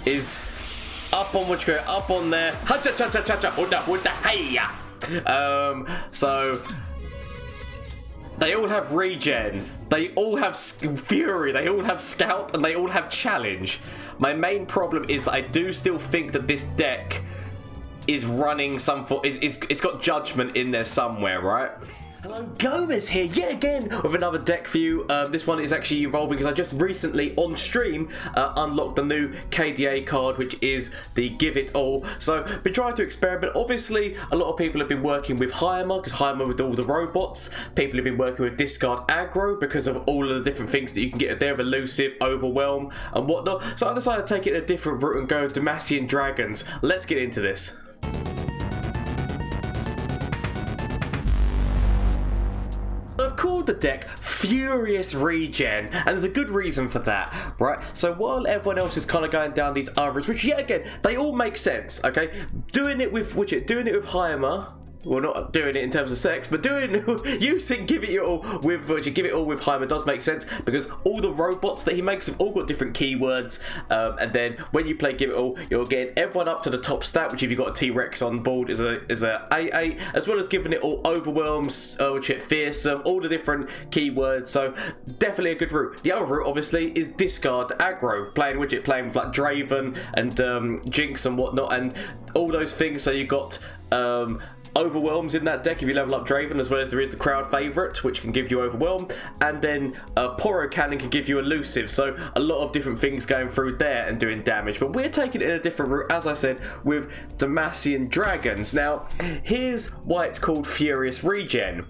is up on which go up on there. So they all have Regen, they all have Fury, they all have Scout, and they all have Challenge. My main problem is that I do still think that this deck is running it's got Judgment in there somewhere, right? Hello, Gomez here yet again with another deck for you. This one is actually evolving because I just recently on stream unlocked the new KDA card, which is the Give It All. So been trying to experiment. Obviously a lot of people have been working with Heimer, because Heimer with all the robots. People have been working with Discard Aggro because of all of the different things that you can get there, of Elusive, Overwhelm and whatnot. So I decided to take it a different route and go Demacian Dragons. Let's get into this. I've called the deck Furious Regen, and there's a good reason for that, right? So while everyone else is kind of going down these others, which yet again, they all make sense, okay? Doing it with Heimer, well, not doing it in terms of sex, but using Give It All with Heimer does make sense, because all the robots that he makes have all got different keywords, and then when you play Give It All, you're getting everyone up to the top stat, which if you've got a T-Rex on board is a AA, as well as giving it all Overwhelms, Fearsome, all the different keywords. So definitely a good route. The other route obviously is Discard Aggro, playing with like Draven and Jinx and whatnot, and all those things. So you got Overwhelms in that deck if you level up Draven, as well as there is the crowd favourite, which can give you Overwhelm, and then Poro Cannon can give you Elusive. So a lot of different things going through there and doing damage. But we're taking it in a different route, as I said, with Demacian Dragons. Now, here's why it's called Furious Regen.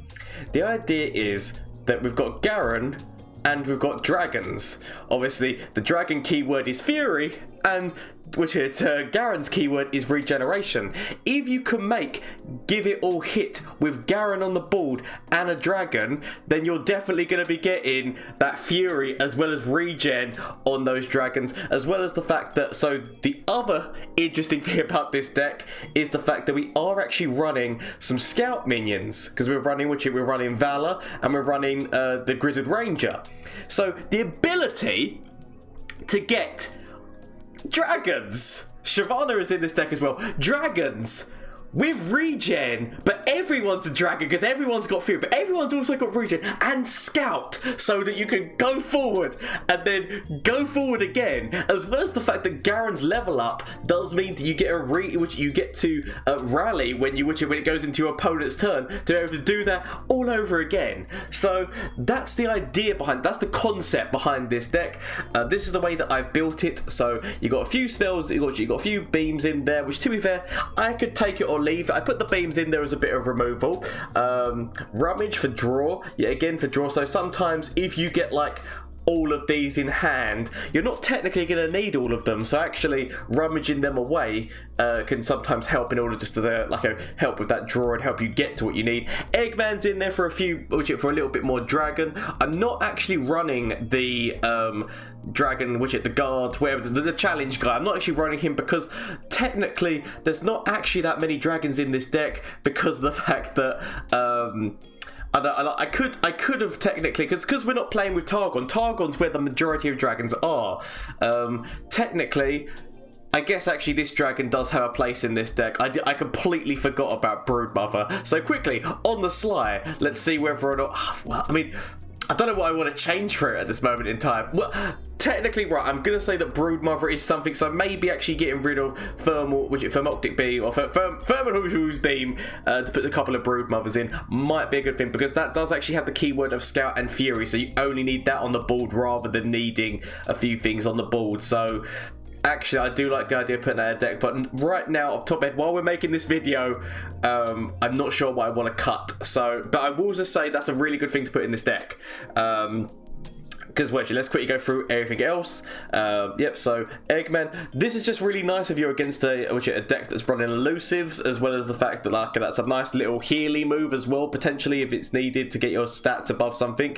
The idea is that we've got Garen and we've got dragons. Obviously, the dragon keyword is Fury, and Garen's keyword is Regeneration. If you can make Give It All hit with Garen on the board and a dragon, then you're definitely going to be getting that Fury as well as Regen on those dragons, as well as the fact that, so the other interesting thing about this deck is the fact that we are actually running some Scout minions, because we're running Valor and we're running the Grizzled Ranger. So the ability to get dragons, Shyvana is in this deck as well, dragons with Regen, but everyone's a dragon because everyone's got Fury, but everyone's also got Regen and Scout, so that you can go forward and then go forward again, as well as the fact that Garen's level up does mean that you get which you get to rally when it goes into your opponent's turn, to be able to do that all over again. So that's the idea behind, that's the concept behind this deck. This is the way that I've built it. So you got a few spells, you got a few beams in there, which to be fair, I could take it or leave it. I put the beams in there as a bit of removal. Rummage for draw, yet again for draw. So sometimes if you get like all of these in hand, you're not technically going to need all of them, so actually rummaging them away can sometimes help in order just to help with that draw and help you get to what you need. Eggman's in there for a little bit more dragon. I'm not actually running the dragon, the guard, whatever, the challenge guy. I'm not actually running him because technically there's not actually that many dragons in this deck, because of the fact that I could have technically, because we're not playing with Targon. Targon's where the majority of dragons are. Technically, I guess actually this dragon does have a place in this deck. I completely forgot about Broodmother. So quickly, on the sly, let's see whether or not... Well, I mean, I don't know what I want to change for it at this moment in time. Well, technically, right, I'm going to say that Broodmother is something, so maybe actually getting rid of Thermoptic Beam, or Thermal's Beam, to put a couple of Broodmothers in, might be a good thing, because that does actually have the keyword of Scout and Fury, so you only need that on the board rather than needing a few things on the board. So actually, I do like the idea of putting that in a deck, but right now, off the top of my head, while we're making this video, I'm not sure what I want to cut. But I will just say that's a really good thing to put in this deck. Because let's quickly go through everything else. Yep, so Eggman, this is just really nice if you're against a deck that's running elusives, as well as the fact that that's a nice little Healy move as well, potentially, if it's needed to get your stats above something.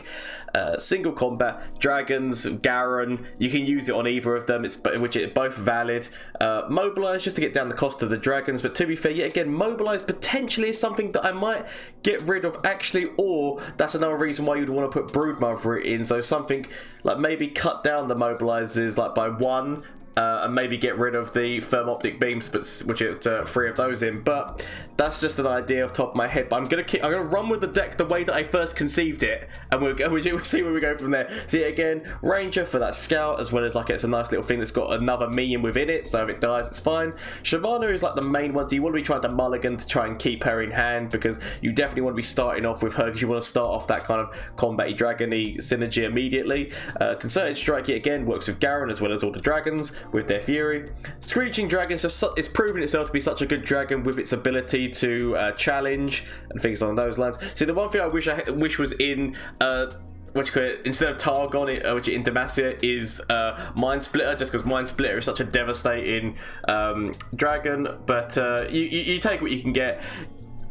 Single combat, dragons, Garen, you can use it on either of them, which is both valid. Mobilize, just to get down the cost of the dragons, but to be fair, yet again, Mobilize potentially is something that I might get rid of actually, or that's another reason why you'd want to put Broodmother in, so something like maybe cut down the mobilizers like by 1, and maybe get rid of the firm optic beams, but which it 3 of those in. But that's just an idea off the top of my head. But I'm gonna run with the deck the way that I first conceived it, and we'll see where we go from there. See, again, Ranger for that scout, as well as like it's a nice little thing that's got another minion within it, so if it dies, it's fine. Shyvana is like the main one, so you want to be trying to mulligan to try and keep her in hand, because you definitely want to be starting off with her, because you want to start off that kind of combat-y, dragon-y synergy immediately. Concerted Strike, again, works with Garen as well as all the dragons with their fury. Screeching Dragon is just it's proven itself to be such a good dragon with its ability to challenge and things along those lines. See, the one thing I wish was in instead of Targon, which in Demacia is Mind Splitter, just because Mind Splitter is such a devastating dragon. But you take what you can get.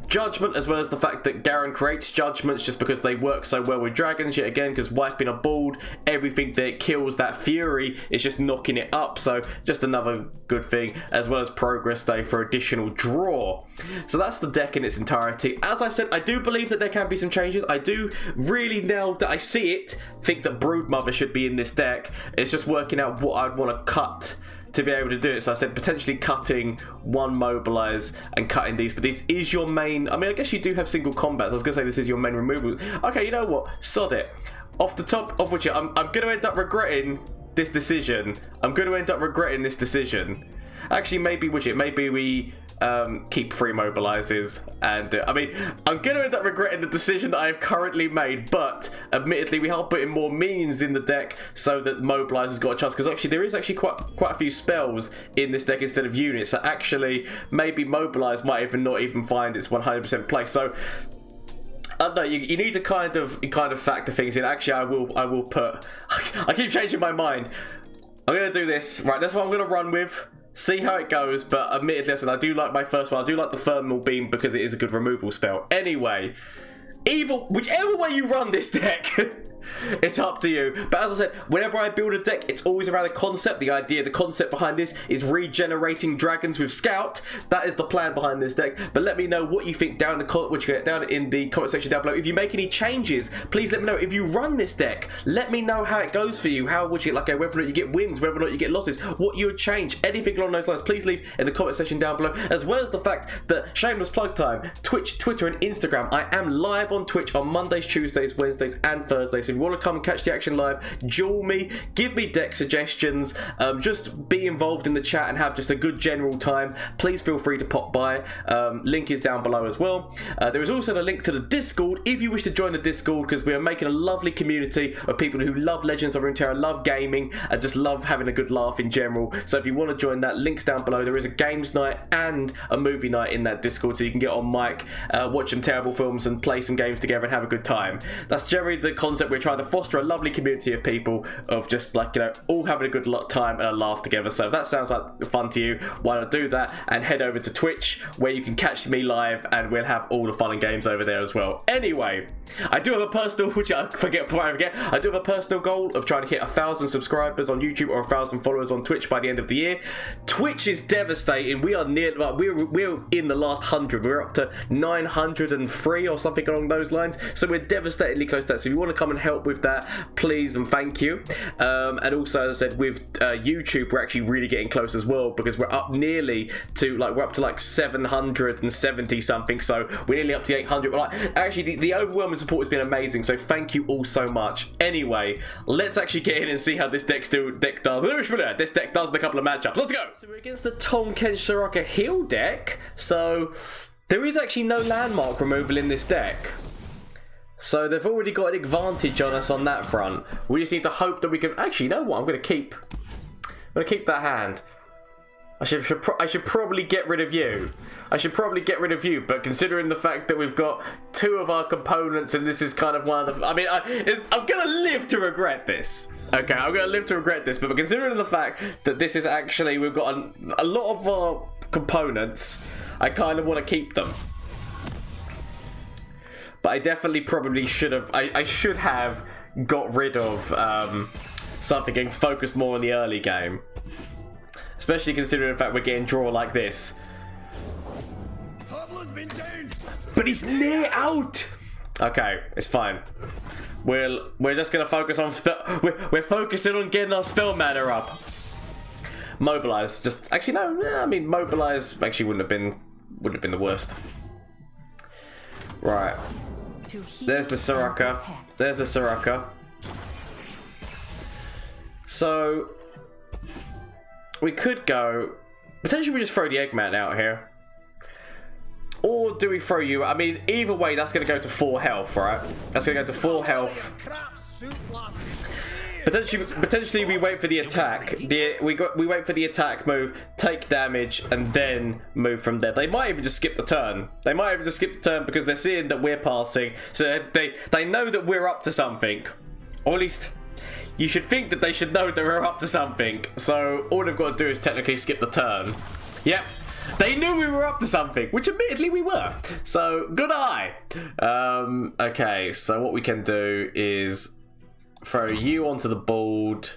Judgment, as well as the fact that Garen creates judgments just because they work so well with dragons, yet again, because wiping a board, everything that kills that fury is just knocking it up, so just another good thing, as well as progress day for additional draw. So that's the deck in its entirety. As I said, I do believe that there can be some changes. I do really, now that I see it, think that Broodmother should be in this deck. It's just working out what I'd want to cut to be able to do it. So I said potentially cutting one mobilize and cutting these, but this is your main. I mean, I guess you do have single combats. I was gonna say this is your main removal. Okay, you know what, sod it. Off the top of which I'm gonna end up regretting this decision. Actually, maybe we keep 3 mobilizes, and I mean, I'm gonna end up regretting the decision that I have currently made, but admittedly we are putting more minions in the deck so that mobilize has got a chance, because actually there is actually quite a few spells in this deck instead of units, so actually maybe mobilize might not even find its 100% place. So I don't know, you need to kind of factor things in. Actually, I will put I keep changing my mind. I'm gonna do this, right, that's what I'm gonna run with. See how it goes, but admittedly, listen, I do like my first one. I do like the Thermal Beam because it is a good removal spell. Anyway, whichever way you run this deck, it's up to you. But as I said, whenever I build a deck, it's always around a concept. The idea, the concept behind this is regenerating dragons with Scout. That is the plan behind this deck. But let me know what you think down in the comment section down below. If you make any changes, please let me know. If you run this deck, let me know how it goes for you. How would you like, whether or not you get wins, whether or not you get losses, what you would change, anything along those lines, please leave in the comment section down below. As well as the fact that, shameless plug time, Twitch, Twitter and Instagram, I am live on Twitch on Mondays, Tuesdays, Wednesdays and Thursdays. So if you want to come and catch the action live, duel me, give me deck suggestions, just be involved in the chat and have just a good general time, please feel free to pop by. Link is down below as well. There is also a link to the Discord if you wish to join the Discord, because we are making a lovely community of people who love Legends of Runeterra, love gaming and just love having a good laugh in general. So if you want to join that, links down below. There is a games night and a movie night in that Discord, so you can get on mic, watch some terrible films and play some games together and have a good time. That's generally the concept. We're trying to foster a lovely community of people of just like, all having a good time and a laugh together. So if that sounds like fun to you, why not do that and head over to Twitch, where you can catch me live and we'll have all the fun and games over there as well. Anyway, I do have a personal, which I do have a personal goal of trying to hit 1,000 subscribers on YouTube or 1,000 followers on Twitch by the end of the year. Twitch is devastating. We are near, we're in the last 100. We're up to 903 or something along those lines. So we're devastatingly close to that. So if you want to come and help with that, please and thank you. And also, as I said, with YouTube, we're actually really getting close as well, because we're up nearly to we're up to like 770 something. So we're nearly up to 800. Actually, the overwhelming support has been amazing. So thank you all so much. Anyway, let's actually get in and see how this deck does. This deck does in a couple of matchups. Let's go. So we're against the Kench Soraka heal deck. So there is actually no landmark removal in this deck. So they've already got an advantage on us on that front. We just need to hope that we can. Actually, you know what? I'm going to keep that hand. I should probably get rid of you. But considering the fact that we've got 2 of our components, and this is kind of one of the. I mean, I'm going to live to regret this. Okay, I'm going to live to regret this. But considering the fact that this is actually, we've got a lot of our components, I kind of want to keep them. But I definitely probably should have. I should have got rid of something and focused more on the early game. Especially considering the fact we're getting draw like this. But he's near out! Okay, it's fine. We're just gonna focus on we're focusing on getting our spell mana up. Mobilize. Just actually no. I mean, mobilize actually wouldn't have been the worst. Right. There's the Soraka. There's the Soraka. So we could go. Potentially, we just throw the Eggman out here. Or do we throw you? I mean, either way, that's going to go to 4 health, right? That's going to go to 4 health. Potentially, we wait for the attack. We wait for the attack move, take damage, and then move from there. They might even just skip the turn. They might even just skip the turn because they're seeing that we're passing, so they know that we're up to something, or at least you should think that they should know that we're up to something. So all they've got to do is technically skip the turn. Yep. They knew we were up to something, which admittedly we were. So, good eye. Okay, so what we can do is throw you onto the board.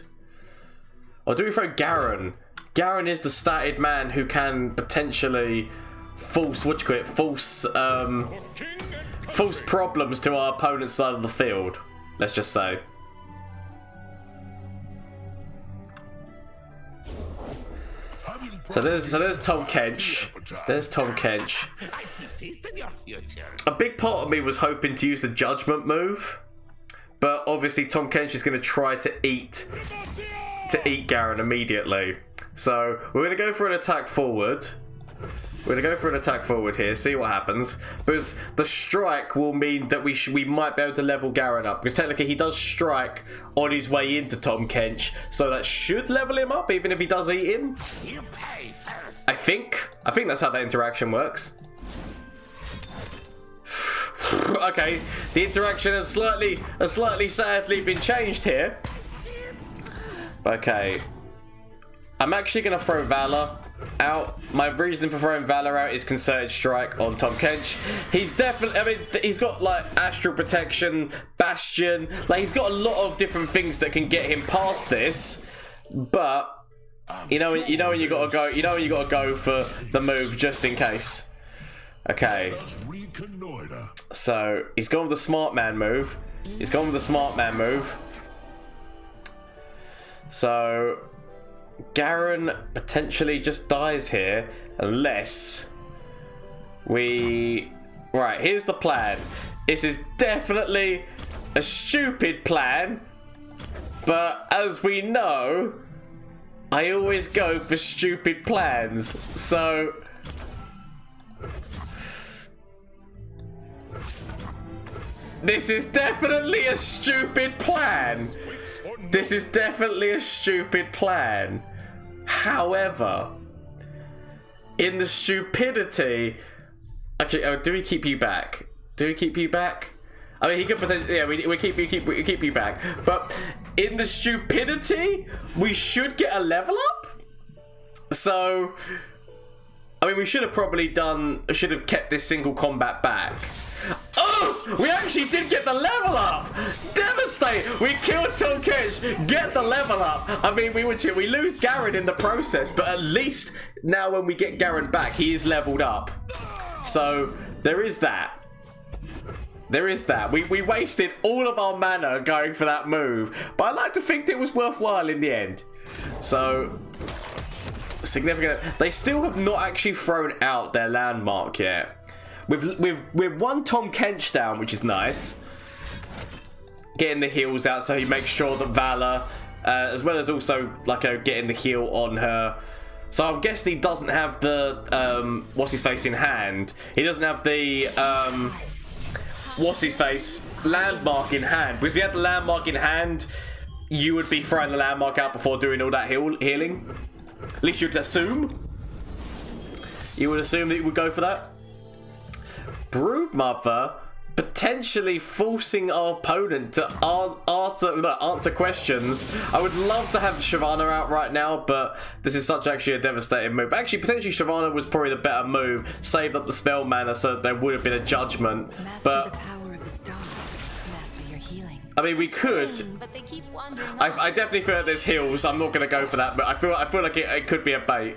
Or do we throw Garen? Garen is the statted man who can potentially force problems to our opponent's side of the field. Let's just say. So there's Tom Kench. There's Tom Kench. A big part of me was hoping to use the judgment move, but obviously Tom Kench is going to try to eat Garen immediately. So we're going to go for an attack forward. We're going to go for an attack forward here, see what happens. Because the strike will mean that we might be able to level Garen up. Because technically he does strike on his way into Tom Kench. So that should level him up, even if he does eat him. I think that's how that interaction works. Okay, the interaction has slightly sadly been changed here. Okay. I'm actually going to throw Valor out. My reason for throwing Valor out is Concerted Strike on Tom Kench. He's definitely, I mean, he's got like Astral Protection, Bastion, like he's got a lot of different things that can get him past this, but you know when you gotta go for the move just in case. Okay. So he's gone with the smart man move. So Garen potentially just dies here unless we... Right, here's the plan. This is definitely a stupid plan, but as we know, I always go for stupid plans. So this is definitely a stupid plan. This is definitely a stupid plan. However, in the stupidity... Actually, oh, do we keep you back? I mean, he could potentially... Yeah, we keep you back. But in the stupidity, we should get a level up. So, I mean, we should have probably should have kept this single combat back. Oh, we actually did get the level up. Devastate. We killed Tom Kench. Get the level up. I mean, we lose Garen in the process, but at least now when we get Garen back, he is leveled up. So there is that. We wasted all of our mana going for that move, but I like to think it was worthwhile in the end. So significant. They still have not actually thrown out their landmark yet. We've won Tom Kench down, which is nice. Getting the heals out so he makes sure that Valor, as well as also like getting the heal on her. So I'm guessing he doesn't have the what's his face in hand. He doesn't have the what's his face landmark in hand. Because if you had the landmark in hand, you would be throwing the landmark out before doing all that healing. At least you'd assume. You would assume that you would go for that. Broodmother potentially forcing our opponent to answer questions. I would love to have Shyvana out right now, but this is actually a devastating move. Actually, potentially Shyvana was probably the better move. Saved up the spell mana so there would have been a judgment. But I mean, we could. I definitely feel that there's heals. I'm not going to go for that, but I feel like it could be a bait.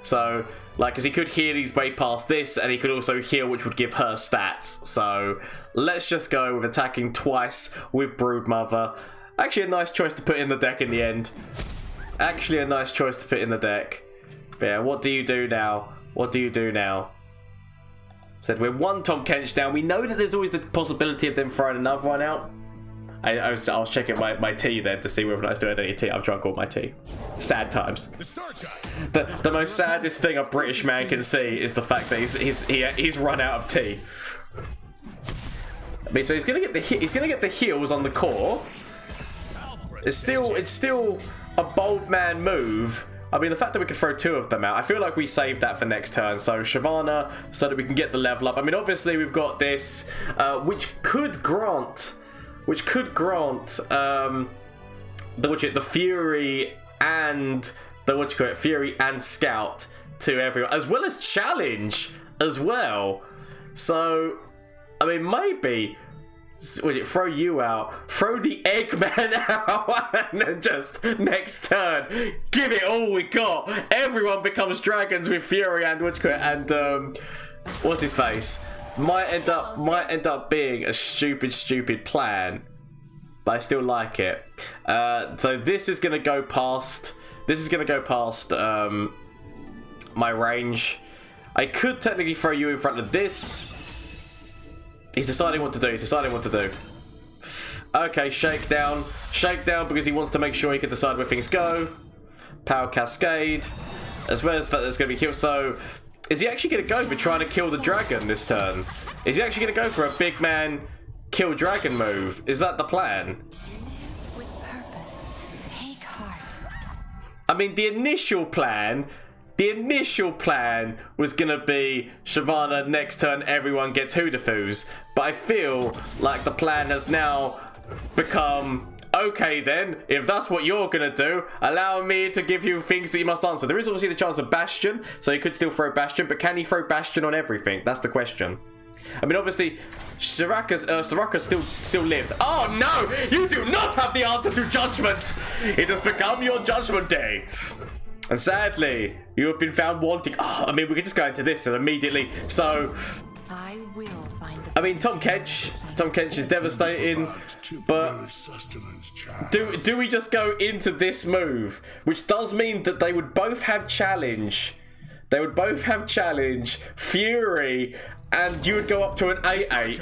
So, like, because he could heal his way past this, and he could also heal, which would give her stats. So, let's just go with attacking twice with Broodmother. Actually, a nice choice to put in the deck in the end. Actually a nice choice to put in the deck. But yeah, what do you do now? What do you do now? Said we're one Tom Kench down. We know that there's always the possibility of them throwing another one out. I was checking my tea then to see whether or not I was doing any tea. I've drunk all my tea. Sad times. The most saddest thing a British man can see is the fact that he's run out of tea. I mean, so he's gonna get the heals on the core. It's still a bold man move. I mean, the fact that we could throw 2 of them out, I feel like we saved that for next turn. So Shyvana, so that we can get the level up. I mean, obviously we've got this, which could grant the Fury and Fury and Scout to everyone, as well as challenge as well. So, I mean, maybe throw you out, throw the Eggman out, and then just next turn give it all we got. Everyone becomes dragons with Fury and what's his face? Might end up being a stupid plan, but I still like it. So this is gonna go past. My range. I could technically throw you in front of this. He's deciding what to do. Okay, shakedown because he wants to make sure he can decide where things go. Power Cascade, as well as that there's gonna be heal. So, is he actually gonna go for trying to kill the dragon this turn? Is he actually gonna go for a big man kill dragon move? Is that the plan? With purpose, take heart. I mean, the initial plan was gonna be Shyvana next turn everyone gets Hoodafoo's, but I feel like the plan has now become, okay then, if that's what you're gonna do, allow me to give you things that you must answer. There is obviously the chance of Bastion, so he could still throw Bastion, but can he throw Bastion on everything? That's the question. I mean, obviously, Soraka still lives. Oh no! You do not have the answer to Judgment! It has become your Judgment Day! And sadly, you have been found wanting. Oh, I mean, we could just go into this and immediately. So, I will find the Tom Kench is devastating, but do we just go into this move, which does mean that they would both have challenge. They would both have challenge, Fury, and you would go up to an 8/8.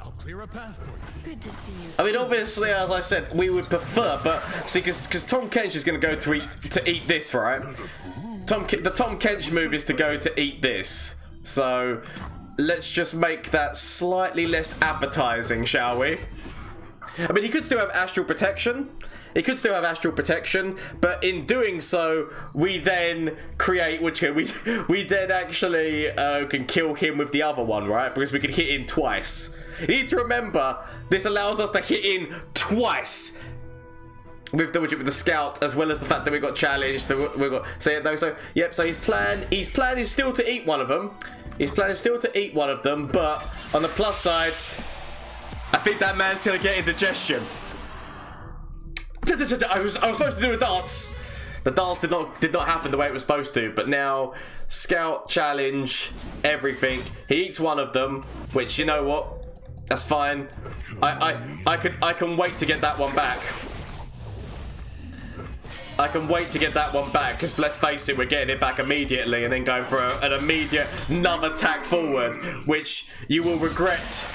I'll clear a path for you. Good to see you. I mean, obviously, as I said, we would prefer, but see, because Tom Kench is going to go to eat this, right? The Tom Kench move is to go to eat this. So let's just make that slightly less appetizing, shall we? I mean, he could still have Astral Protection. But in doing so, we then create, we then actually can kill him with the other one, right? Because we can hit in twice. You need to remember, this allows us to hit in twice with the Scout, as well as the fact that we got challenged. So his plan is still to eat one of them. But on the plus side, I think that man's gonna get indigestion. I was supposed to do a dance. The dance did not happen the way it was supposed to, but now Scout, challenge, everything. He eats one of them, which, you know what? That's fine. I can wait to get that one back. Because let's face it, we're getting it back immediately and then going for an immediate nub attack forward, which you will regret.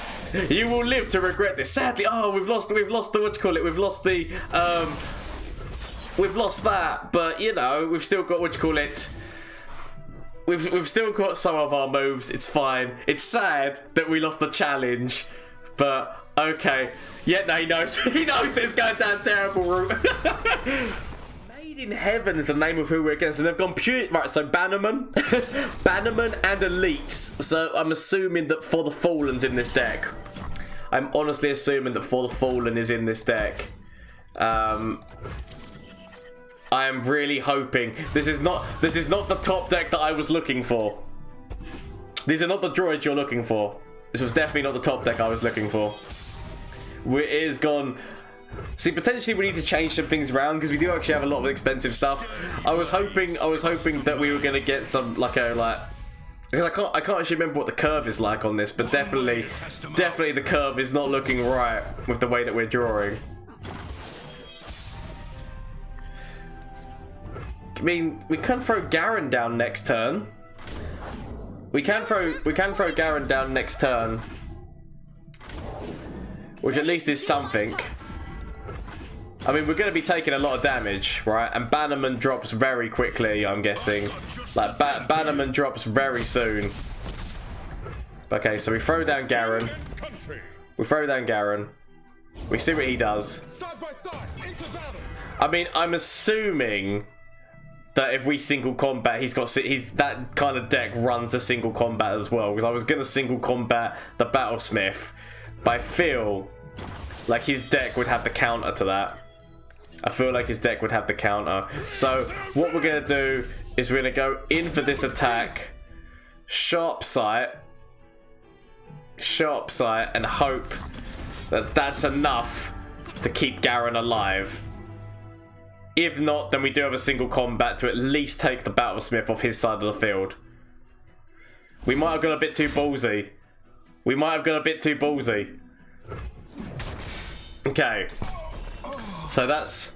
You will live to regret this. Sadly, oh, we've lost the we've lost that, but you know, we've still got we've still got some of our moves. It's fine. It's sad that we lost the challenge, but okay. Yeah, no, he knows it's going down terrible route. Made in Heaven is the name of who we're against, and they've gone pure. Right, so Bannerman, Bannerman and Elites. So I'm assuming that For the Fallen's in this deck. I'm honestly assuming that For the Fallen is in this deck. I am really hoping this is not the top deck that I was looking for. These are not the droids you're looking for. This was definitely not the top deck I was looking for. It is gone. See, potentially we need to change some things around because we do actually have a lot of expensive stuff. I was hoping that we were gonna get some because I can't actually remember what the curve is like on this, but definitely the curve is not looking right with the way that we're drawing. mean, we can throw Garen down next turn. We can throw Garen down next turn, which at least is something. I mean, we're going to be taking a lot of damage, right? And Bannerman drops very quickly, I'm guessing. Like, Bannerman drops very soon. Okay, so we throw down Garen. We throw down Garen. We see what he does. I mean, I'm assuming that if we single combat, he's that kind of deck runs a single combat as well. Because I was going to single combat the Battlesmith, but I feel like his deck would have the counter to that. I feel like his deck would have the counter. So what we're going to do is we're going to go in for this attack, sharp sight, and hope that that's enough to keep Garen alive. If not, then we do have a single combat to at least take the Battlesmith off his side of the field. We might have gone a bit too ballsy. Okay. So that's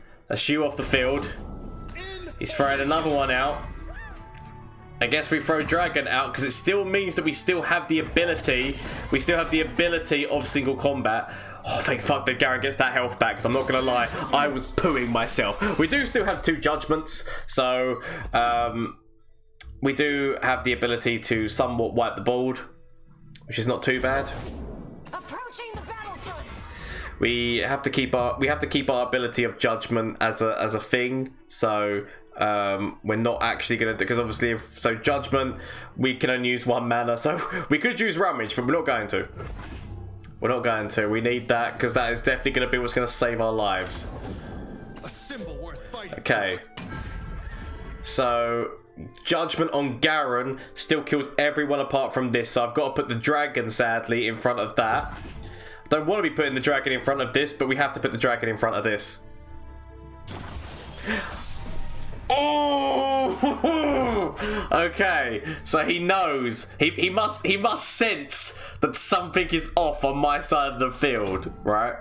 you off the field. He's throwing another one out. I guess we throw Dragon out because it still means that we still have the ability. We still have the ability of single combat. Oh, thank fuck that Garen gets that health back, because I'm not going to lie, I was pooing myself. We do still have 2 judgments, so we do have the ability to somewhat wipe the board, which is not too bad. Approaching the battlefront. We have to keep our ability of judgment as a thing, so we're not actually going to, because obviously so judgment, we can only use 1 mana, so we could use Rummage, but we're not going to. We need that, because that is definitely going to be what's going to save our lives. A symbol worth fighting. Okay. So, Judgment on Garen still kills everyone apart from this. So I've got to put the Dragon, sadly, in front of that. I don't want to be putting the Dragon in front of this, but we have to put the Dragon in front of this. Oh! Okay, so he knows. He must sense that something is off on my side of the field, right?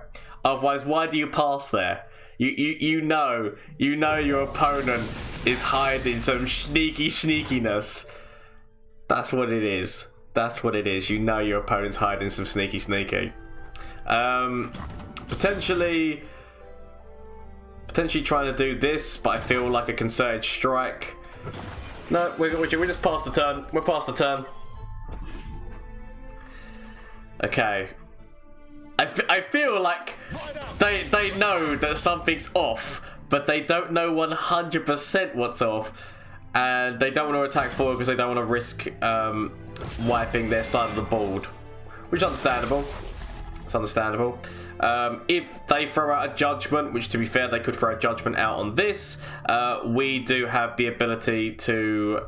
Otherwise, why do you pass there? You know your opponent is hiding some sneakiness. That's what it is. You know your opponent's hiding some sneaky. Potentially trying to do this, but I feel like a concerted strike. No, we're just past the turn. We're past the turn. Okay. I feel like they know that something's off, but they don't know 100% what's off, and they don't want to attack forward because they don't want to risk wiping their side of the board, which is understandable. It's understandable. If they throw out a judgment, which to be fair they could throw a judgment out on this, we do have the ability to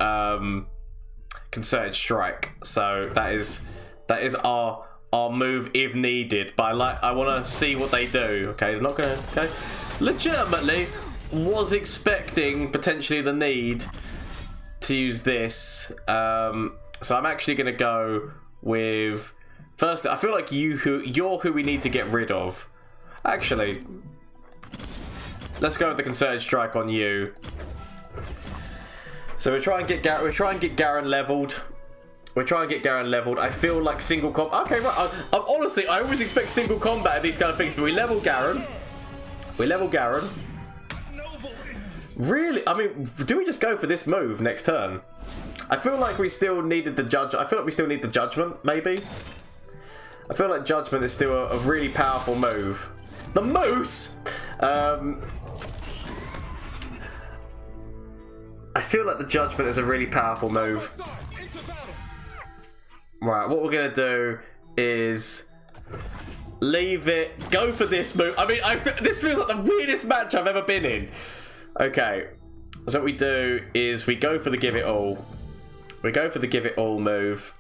concerted strike. So that is our move if needed. But I want to see what they do. Okay, they're not gonna. Okay, legitimately was expecting potentially the need to use this. So I'm actually gonna go with. First, I feel like you're who we need to get rid of. Actually, let's go with the concerted strike on you. So we're trying to get Garen leveled. I feel like single combat. Okay, right. Honestly, I always expect single combat at these kind of things, but we level Garen. Really? I mean, do we just go for this move next turn? I feel like we still needed the judge. I feel like we still need the judgment, maybe. I feel like judgment is still a really powerful move. The moose! I feel like the judgment is a really powerful move. Right, what we're going to do is leave it, go for this move. I mean, this feels like the weirdest match I've ever been in. Okay, so what we do is we go for the give it all. We go for the give it all move.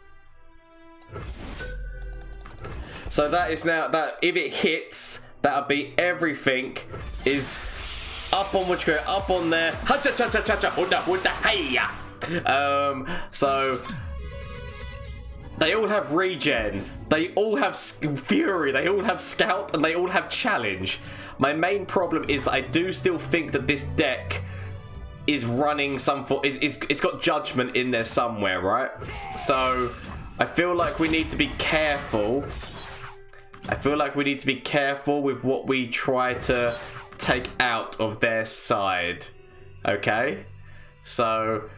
So that is now, that if it hits, that'll be everything is up on which go up on there. So they all have regen, they all have fury, they all have scout, and they all have challenge. My main problem is that I do still think that this deck is running it's got judgment in there somewhere, right? So I feel like we need to be careful. I feel like we need to be careful with what we try to take out of their side. Okay? So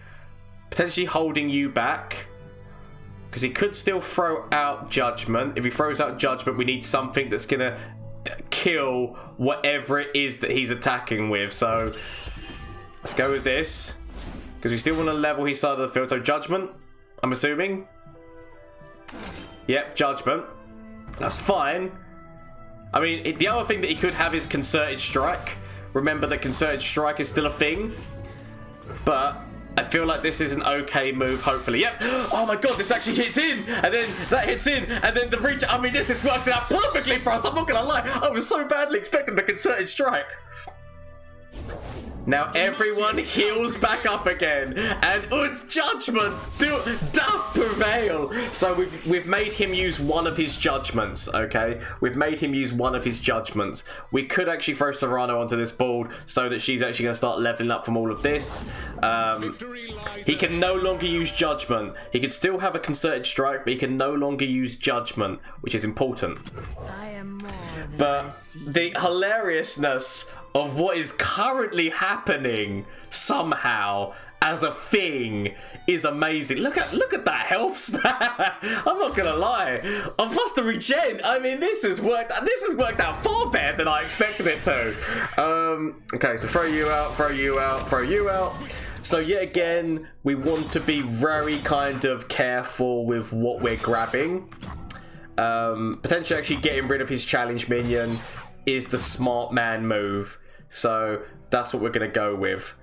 potentially holding you back, because he could still throw out judgment. If he throws out judgment, we need something that's gonna kill whatever it is that he's attacking with. So let's go with this, because we still want to level his side of the field. So judgment, I'm assuming. Yep, judgment. That's fine. I mean, the other thing that he could have is concerted strike. Remember that concerted strike is still a thing. But I feel like this is an okay move, hopefully. Yep. Oh my god, this actually hits in. And then that hits in. And then the reach. I mean, this is worked out perfectly for us. I'm not going to lie. I was so badly expecting the concerted strike. Now everyone heals back up again, and Ud's judgment doth prevail. So we've made him use one of his judgments. Okay, we've made him use one of his judgments. We could actually throw Soraka onto this board so that she's actually going to start leveling up from all of this. He can no longer use judgment. He could still have a concerted strike, but he can no longer use judgment, which is important. But the hilariousness of what is currently happening somehow as a thing is amazing. Look at that health stat. I'm not gonna lie. And plus the regen. I mean, this has worked out far better than I expected it to. Okay, so throw you out, throw you out, throw you out. So yet again, we want to be very kind of careful with what we're grabbing. Potentially actually getting rid of his challenge minion is the smart man move. So that's what we're going to go with.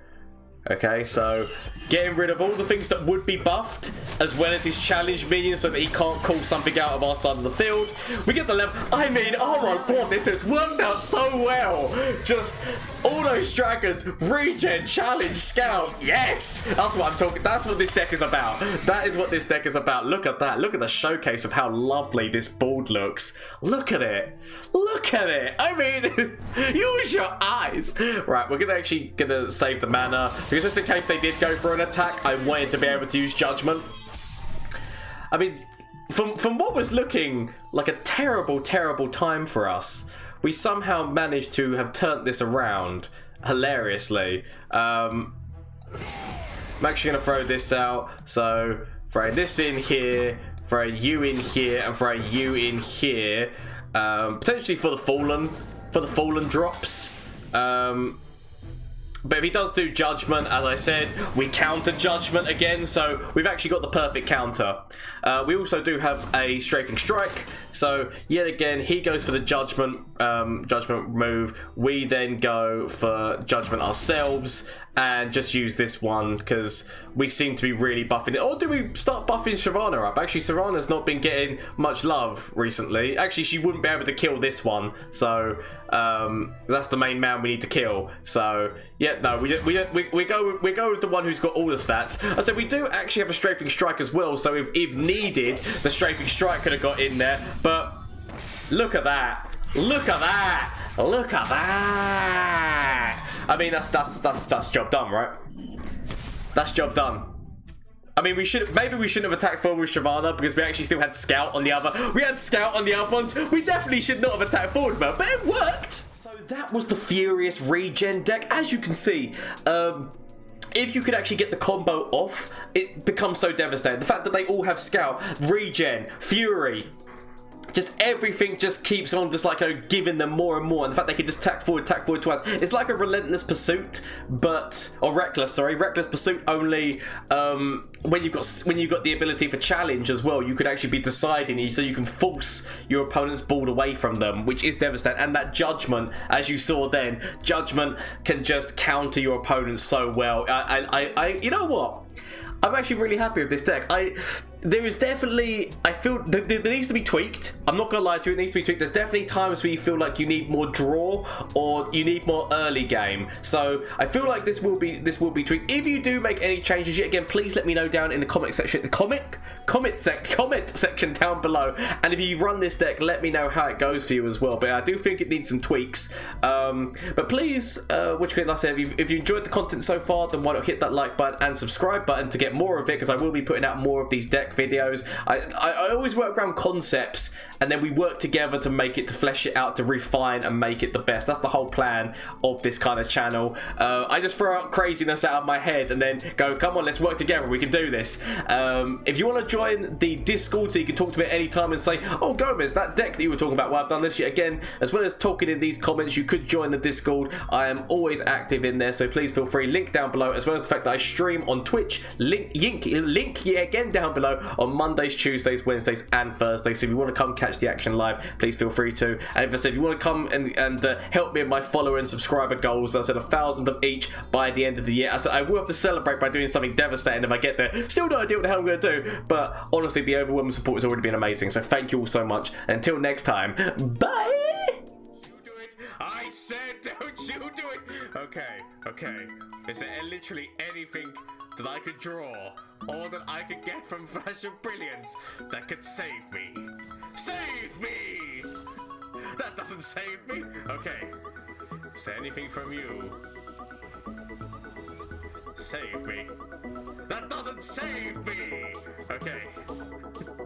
Okay, so getting rid of all the things that would be buffed, as well as his challenge minion, so that he can't call something out of our side of the field. We get the level. I mean, oh my god, this has worked out so well. Just auto strikers, regen, challenge, scout. Yes, that's what I'm talking. That's what this deck is about. That is what this deck is about. Look at that. Look at the showcase of how lovely this board looks. Look at it. Look at it. I mean, use your eyes. Right, we're gonna save the mana. Because just in case they did go for an attack, I wanted to be able to use judgment. I mean, from what was looking like a terrible, terrible time for us, we somehow managed to have turned this around hilariously. I'm actually going to throw this out. So, throw this in here, throw you in here, and throw you in here. Potentially for the Fallen drops. But if he does do judgment, as I said, we counter judgment again, so we've actually got the perfect counter. We also do have a strafing strike, so yet again he goes for the judgment move. We then go for judgment ourselves and just use this one because we seem to be really buffing it. Or do we start buffing Shyvana up? Actually, Shyvana's not been getting much love recently. Actually, she wouldn't be able to kill this one, so that's the main man we need to kill. So yeah, no, we go with the one who's got all the stats. I said we do actually have a strafing strike as well, so if needed, the strafing strike could have got in there. But look at that! Look at that! Look at that! I mean, that's job done, right? That's job done. I mean, maybe we shouldn't have attacked forward with Shyvana because we actually still had Scout on the other. We had Scout on the other ones. We definitely should not have attacked forward, but it worked. So that was the Furious Regen deck. As you can see, if you could actually get the combo off, it becomes so devastating. The fact that they all have Scout, Regen, Fury, just everything just keeps on just like giving them more and more, and the fact they can just tack forward twice. It's like a relentless pursuit, reckless pursuit, only when you've got the ability for challenge as well. You could actually be deciding, so you can force your opponent's board away from them, which is devastating. And that judgment, as you saw then, judgment can just counter your opponent so well. I you know what? I'm actually really happy with this deck. there is definitely, I feel there needs to be tweaked. I'm not gonna lie to you, it needs to be tweaked. There's definitely times where you feel like you need more draw or you need more early game. So I feel like this will be tweaked. If you do make any changes, yet again, please let me know down in the comment section, comment section down below. And if you run this deck, let me know how it goes for you as well. But I do think it needs some tweaks. But please, like I said, if you enjoyed the content so far, then why not hit that like button and subscribe button to get more of it, because I will be putting out more of these deck videos. I always work around concepts and then we work together to make it, to flesh it out, to refine and make it the best. That's the whole plan of this kind of channel. I just throw out craziness out of my head and then go, come on, let's work together, we can do this. If you want to join the Discord so you can talk to me at any time and say, oh Gomez, that deck that you were talking about, well, I've done this yet again, as well as talking in these comments, you could join the Discord. I am always active in there, so please feel free. Link down below, as well as the fact that I stream on Twitch. Link yet again down below on Mondays, Tuesdays, Wednesdays and Thursdays. So if you want to come catch the action live, please feel free to. And if I said, if you want to come and help me in my follower and subscriber goals, I said 1,000 of each by the end of the year. I said I will have to celebrate by doing something devastating if I get there. Still no idea what the hell I'm going to do, but honestly the overwhelming support has already been amazing, so thank you all so much. And until next time, bye. I said don't you do it. Okay, is there literally anything that I could draw or that I could get from Flash of Brilliance that could save me? Save me! That doesn't save me. Okay, is there anything from you? Save me. That doesn't save me! Okay,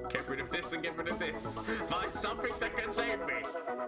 get rid of this and get rid of this. Find something that can save me.